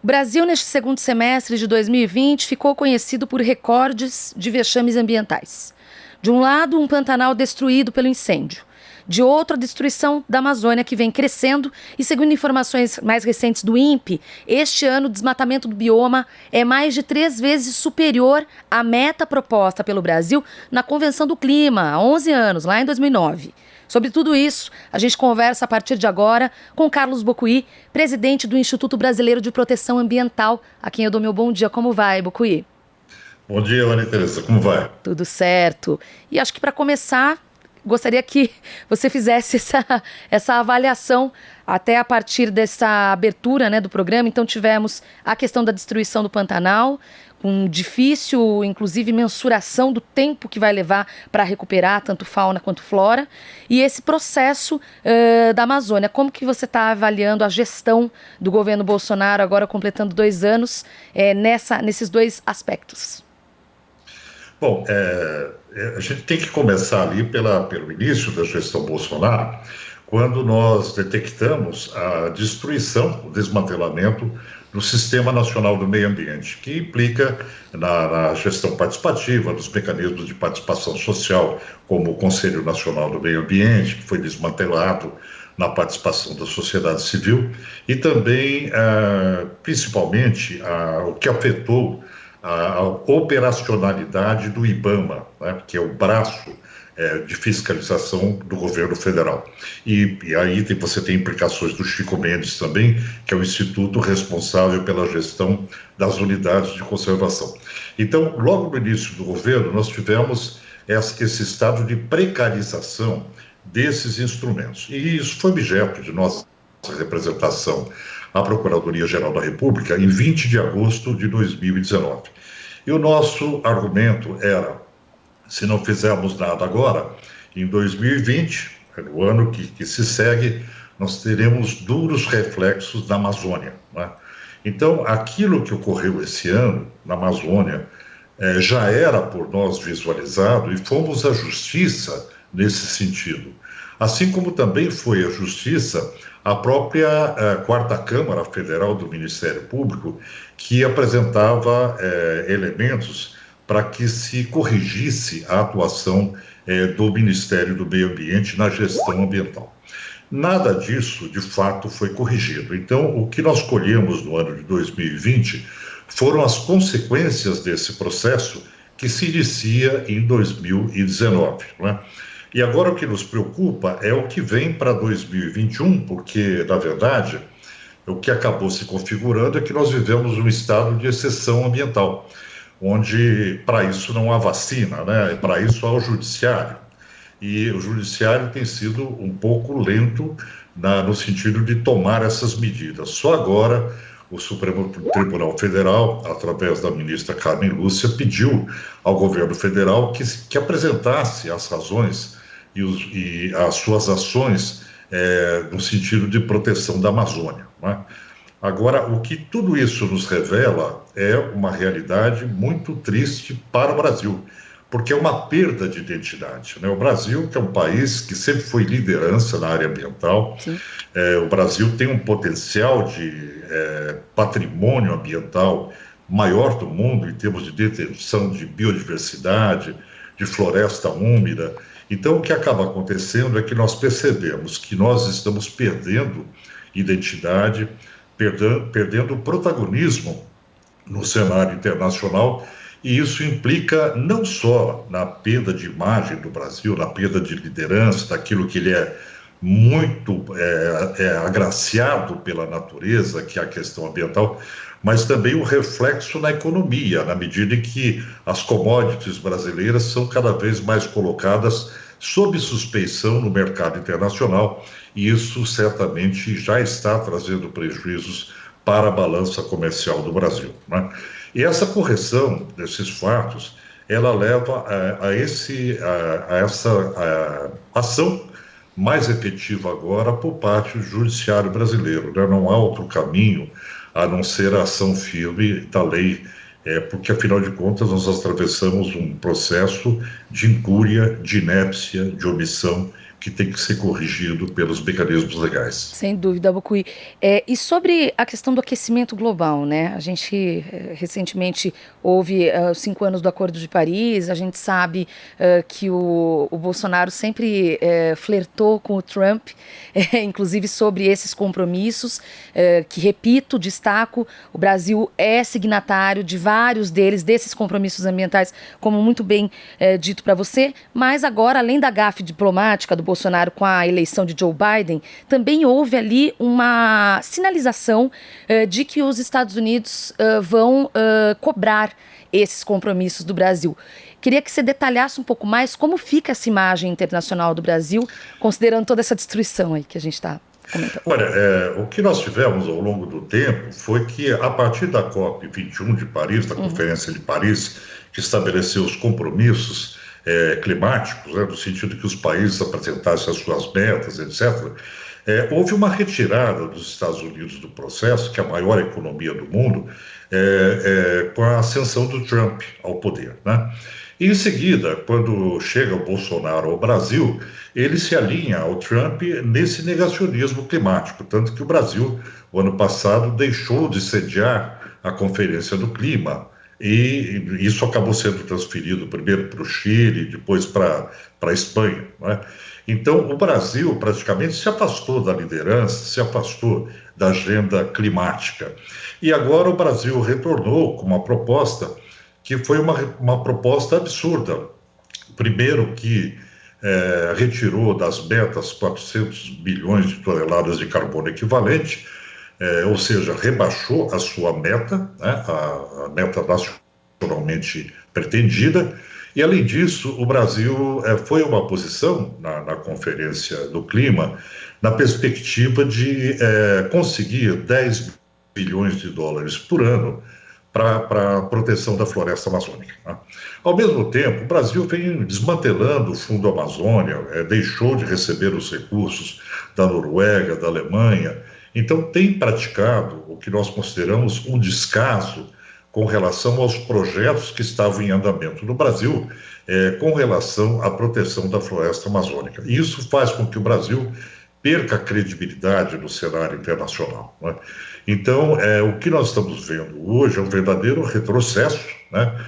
O Brasil, neste segundo semestre de 2020, ficou conhecido por recordes de vexames ambientais. De um lado, um Pantanal destruído pelo incêndio. De outro, a destruição da Amazônia, que vem crescendo. E segundo informações mais recentes do INPE, este ano o desmatamento do bioma é mais de 3 vezes superior à meta proposta pelo Brasil na Convenção do Clima, há 11 anos, lá em 2009. Sobre tudo isso, a gente conversa a partir de agora com Carlos Bocuí, presidente do Instituto Brasileiro de Proteção Ambiental, a quem eu dou meu bom dia. Como vai, Bocuí? Bom dia, Maria Tereza. Como vai? Tudo certo. E acho que para começar, gostaria que você fizesse essa avaliação até a partir dessa abertura, né, do programa. Então tivemos a questão da destruição do Pantanal, com difícil, inclusive, mensuração do tempo que vai levar para recuperar tanto fauna quanto flora, e esse processo da Amazônia. Como que você está avaliando a gestão do governo Bolsonaro, agora completando 2 anos, nesses 2 aspectos? Bom, a gente tem que começar ali pelo início da gestão Bolsonaro, quando nós detectamos a destruição, o desmantelamento do Sistema Nacional do Meio Ambiente, que implica na gestão participativa, nos mecanismos de participação social, como o Conselho Nacional do Meio Ambiente, que foi desmantelado na participação da sociedade civil, e também, principalmente, o que afetou a operacionalidade do IBAMA, né, que é o braço de fiscalização do governo federal. E aí você tem implicações do Chico Mendes também, que é o instituto responsável pela gestão das unidades de conservação. Então, logo no início do governo, nós tivemos esse estado de precarização desses instrumentos. E isso foi objeto de nossa representação à Procuradoria-Geral da República em 20 de agosto de 2019. E o nosso argumento era: se não fizermos nada agora, em 2020, no ano que se segue, nós teremos duros reflexos na Amazônia, né? Então, aquilo que ocorreu esse ano na Amazônia já era por nós visualizado, e fomos à justiça nesse sentido. Assim como também foi à justiça a própria Quarta Câmara Federal do Ministério Público, que apresentava elementos para que se corrigisse a atuação do Ministério do Meio Ambiente na gestão ambiental. Nada disso, de fato, foi corrigido. Então, o que nós colhemos no ano de 2020 foram as consequências desse processo que se inicia em 2019, né? E agora o que nos preocupa é o que vem para 2021, porque, na verdade, o que acabou se configurando é que nós vivemos um estado de exceção ambiental, onde para isso não há vacina, né? Para isso há o judiciário. E o judiciário tem sido um pouco lento no sentido de tomar essas medidas. Só agora o Supremo Tribunal Federal, através da ministra Carmen Lúcia, pediu ao governo federal que apresentasse as razões e as suas ações no sentido de proteção da Amazônia, né? Agora, o que tudo isso nos revela é uma realidade muito triste para o Brasil, porque é uma perda de identidade, né? O Brasil, que é um país que sempre foi liderança na área ambiental, o Brasil tem um potencial de patrimônio ambiental maior do mundo em termos de detenção de biodiversidade, de floresta úmida. Então, o que acaba acontecendo é que nós percebemos que nós estamos perdendo identidade, perdendo protagonismo no cenário internacional, e isso implica não só na perda de imagem do Brasil, na perda de liderança, daquilo que ele é muito agraciado pela natureza, que é a questão ambiental, mas também o reflexo na economia, na medida em que as commodities brasileiras são cada vez mais colocadas sob suspeição no mercado internacional, e isso certamente já está trazendo prejuízos para a balança comercial do Brasil, né? E essa correção desses fatos, ela leva a essa ação mais efetiva agora por parte do judiciário brasileiro, né? Não há outro caminho a não ser a ação firme da lei, porque, afinal de contas, nós atravessamos um processo de incúria, de inépcia, de omissão que tem que ser corrigido pelos mecanismos legais. Sem dúvida, Bocui. E sobre a questão do aquecimento global, né? A gente recentemente houve os 5 anos do Acordo de Paris, a gente sabe que o Bolsonaro sempre flertou com o Trump, inclusive sobre esses compromissos, que, repito, destaco, o Brasil é signatário de vários deles, desses compromissos ambientais, como muito bem dito para você, mas agora, além da gafe diplomática do Bolsonaro com a eleição de Joe Biden, também houve ali uma sinalização de que os Estados Unidos vão cobrar esses compromissos do Brasil. Queria que você detalhasse um pouco mais como fica essa imagem internacional do Brasil, considerando toda essa destruição aí que a gente está comentando. Olha, o que nós tivemos ao longo do tempo foi que, a partir da COP21 de Paris, da Conferência de Paris, que estabeleceu os compromissos climáticos, né, no sentido que os países apresentassem as suas metas, etc., houve uma retirada dos Estados Unidos do processo, que é a maior economia do mundo, com a ascensão do Trump ao poder, né? E em seguida, quando chega o Bolsonaro ao Brasil, ele se alinha ao Trump nesse negacionismo climático, tanto que o Brasil, o ano passado, deixou de sediar a Conferência do Clima, e isso acabou sendo transferido primeiro para o Chile, depois para a Espanha, né? Então, o Brasil praticamente se afastou da liderança, se afastou da agenda climática. E agora o Brasil retornou com uma proposta que foi uma proposta absurda. Primeiro que retirou das metas 400 bilhões de toneladas de carbono equivalente, ou seja, rebaixou a sua meta, né, a meta nacionalmente pretendida. E, além disso, o Brasil foi uma posição na Conferência do Clima na perspectiva de conseguir 10 bilhões de dólares por ano para a proteção da floresta amazônica, né? Ao mesmo tempo, o Brasil vem desmantelando o Fundo Amazônia, deixou de receber os recursos da Noruega, da Alemanha, então tem praticado o que nós consideramos um descaso com relação aos projetos que estavam em andamento no Brasil, com relação à proteção da floresta amazônica. E isso faz com que o Brasil perca a credibilidade no cenário internacional, né? Então, o que nós estamos vendo hoje é um verdadeiro retrocesso, né,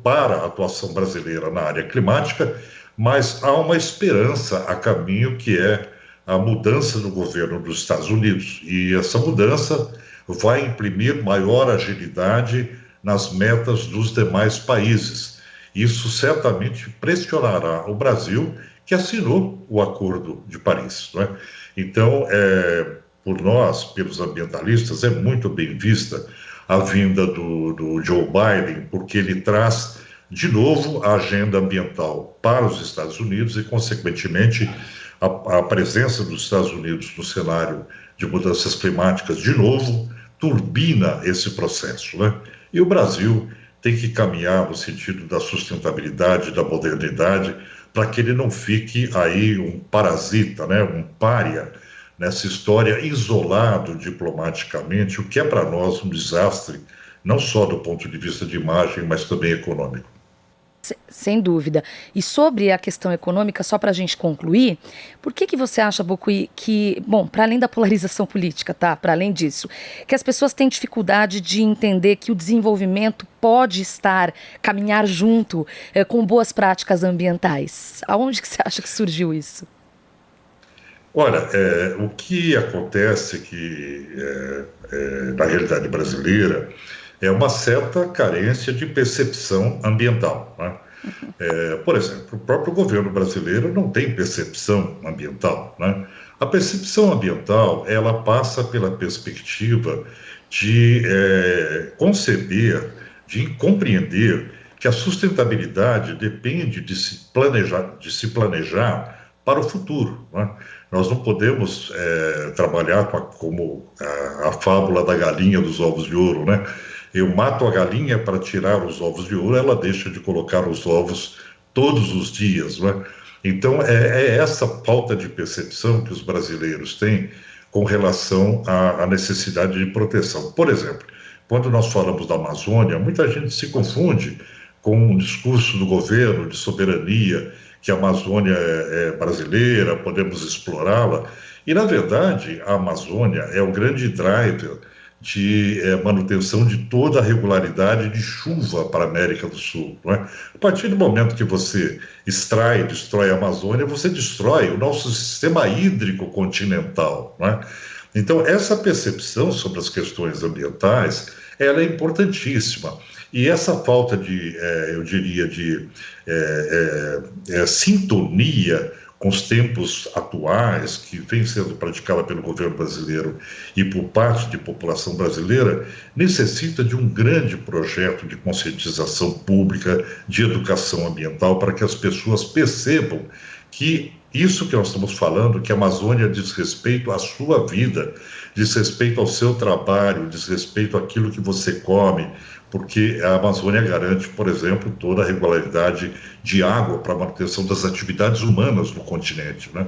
para a atuação brasileira na área climática, mas há uma esperança a caminho, que é a mudança do governo dos Estados Unidos. E essa mudança vai imprimir maior agilidade nas metas dos demais países. Isso certamente pressionará o Brasil, que assinou o Acordo de Paris, né? Então, por nós, pelos ambientalistas, é muito bem vista a vinda do Joe Biden, porque ele traz, de novo, a agenda ambiental para os Estados Unidos e, consequentemente, a presença dos Estados Unidos no cenário de mudanças climáticas, de novo, turbina esse processo, né? E o Brasil tem que caminhar no sentido da sustentabilidade, da modernidade, para que ele não fique aí um parasita, né, um pária nessa história, isolado diplomaticamente, o que é para nós um desastre, não só do ponto de vista de imagem, mas também econômico. Sem dúvida. E sobre a questão econômica, só para a gente concluir, por que você acha, Bocui, que, bom, para além da polarização política, tá? Para além disso, que as pessoas têm dificuldade de entender que o desenvolvimento pode caminhar junto com boas práticas ambientais? Aonde que você acha que surgiu isso? Olha, o que acontece que, na realidade brasileira, é uma certa carência de percepção ambiental, né? Por exemplo, o próprio governo brasileiro não tem percepção ambiental, né? A percepção ambiental, ela passa pela perspectiva de conceber, de compreender que a sustentabilidade depende de se planejar para o futuro, né? Nós não podemos trabalhar como a fábula da galinha dos ovos de ouro, né? Eu mato a galinha para tirar os ovos de ouro, ela deixa de colocar os ovos todos os dias, né? Então, é essa falta de percepção que os brasileiros têm com relação à necessidade de proteção. Por exemplo, quando nós falamos da Amazônia, muita gente se confunde com um discurso do governo de soberania, que a Amazônia é brasileira, podemos explorá-la. E, na verdade, a Amazônia é o grande driver de manutenção de toda a regularidade de chuva para a América do Sul. Não é? A partir do momento que você extrai, destrói a Amazônia, você destrói o nosso sistema hídrico continental. Não é? Então, essa percepção sobre as questões ambientais, ela é importantíssima. E essa falta de, eu diria, de sintonia com os tempos atuais, que vem sendo praticada pelo governo brasileiro e por parte da população brasileira, necessita de um grande projeto de conscientização pública, de educação ambiental, para que as pessoas percebam que isso que nós estamos falando, que a Amazônia diz respeito à sua vida, diz respeito ao seu trabalho, diz respeito àquilo que você come, porque a Amazônia garante, por exemplo, toda a regularidade de água para a manutenção das atividades humanas no continente, né?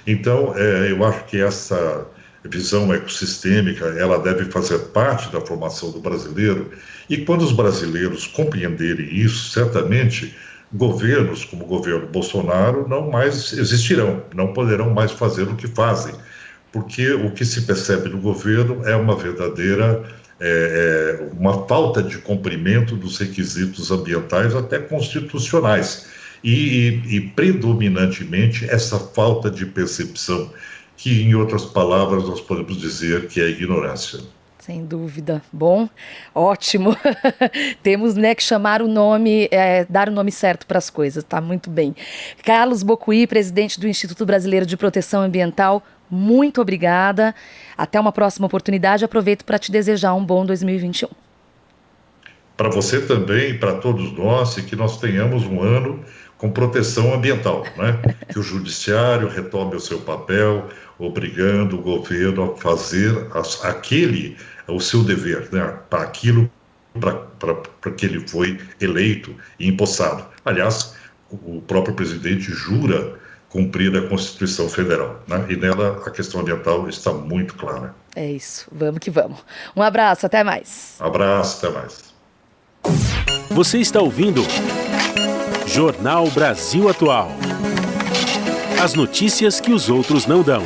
Então, eu acho que essa visão ecossistêmica, ela deve fazer parte da formação do brasileiro, e quando os brasileiros compreenderem isso, certamente governos como o governo Bolsonaro não mais existirão, não poderão mais fazer o que fazem, porque o que se percebe no governo é uma verdadeira uma falta de cumprimento dos requisitos ambientais, até constitucionais, e predominantemente essa falta de percepção, que, em outras palavras, nós podemos dizer que é ignorância. Sem dúvida. Bom, ótimo. Temos, né, que chamar o nome, dar o nome certo para as coisas, tá muito bem. Carlos Bocuí, presidente do Instituto Brasileiro de Proteção Ambiental, muito obrigada. Até uma próxima oportunidade. Aproveito para te desejar um bom 2021. Para você também, para todos nós, e que nós tenhamos um ano com proteção ambiental, né? Que o judiciário retome o seu papel, obrigando o governo a fazer o seu dever, né? Para aquilo para que ele foi eleito e empossado. Aliás, o próprio presidente jura cumprir a Constituição Federal, né? E nela a questão ambiental está muito clara. É isso, vamos que vamos. Um abraço, até mais. Abraço, até mais. Você está ouvindo Jornal Brasil Atual. As notícias que os outros não dão.